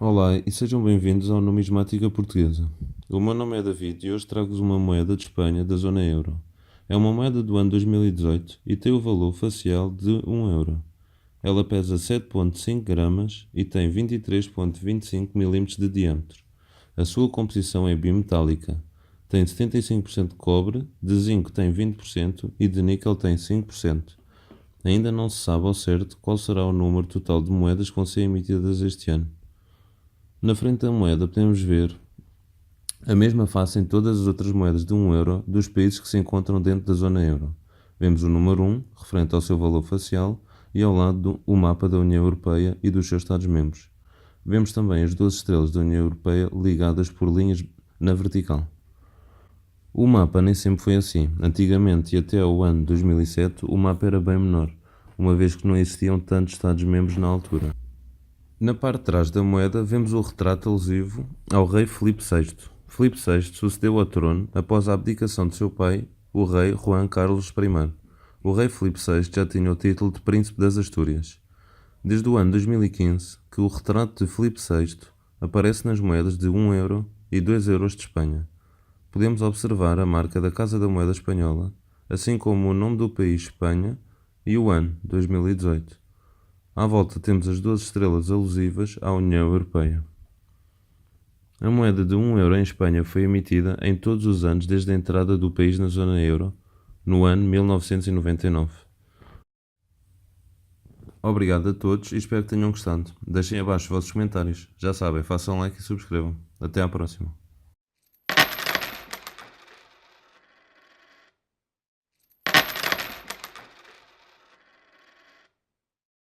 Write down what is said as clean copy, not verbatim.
Olá e sejam bem-vindos ao Numismática Portuguesa. O meu nome é David e hoje trago-vos uma moeda de Espanha da zona euro. É uma moeda do ano 2018 e tem o valor facial de 1 euro. Ela pesa 7,5 gramas e tem 23,25 milímetros de diâmetro. A sua composição é bimetálica. Tem 75% de cobre, de zinco tem 20% e de níquel tem 5%. Ainda não se sabe ao certo qual será o número total de moedas que vão ser emitidas este ano. Na frente da moeda podemos ver a mesma face em todas as outras moedas de 1 euro dos países que se encontram dentro da zona euro. Vemos o número 1, referente ao seu valor facial, e ao lado o mapa da União Europeia e dos seus Estados-membros. Vemos também as 12 estrelas da União Europeia ligadas por linhas na vertical. O mapa nem sempre foi assim. Antigamente e até ao ano 2007 o mapa era bem menor, uma vez que não existiam tantos Estados-membros na altura. Na parte de trás da moeda vemos o retrato alusivo ao rei Filipe VI. Filipe VI sucedeu ao trono após a abdicação de seu pai, o rei Juan Carlos I. O rei Filipe VI já tinha o título de Príncipe das Astúrias. Desde o ano 2015 que o retrato de Filipe VI aparece nas moedas de 1 euro e 2 euros de Espanha. Podemos observar a marca da Casa da Moeda Espanhola, assim como o nome do país Espanha e o ano 2018. À volta temos as 12 estrelas alusivas à União Europeia. A moeda de 1 euro em Espanha foi emitida em todos os anos desde a entrada do país na zona euro, no ano 1999. Obrigado a todos e espero que tenham gostado. Deixem abaixo os vossos comentários. Já sabem, façam like e subscrevam. Até à próxima.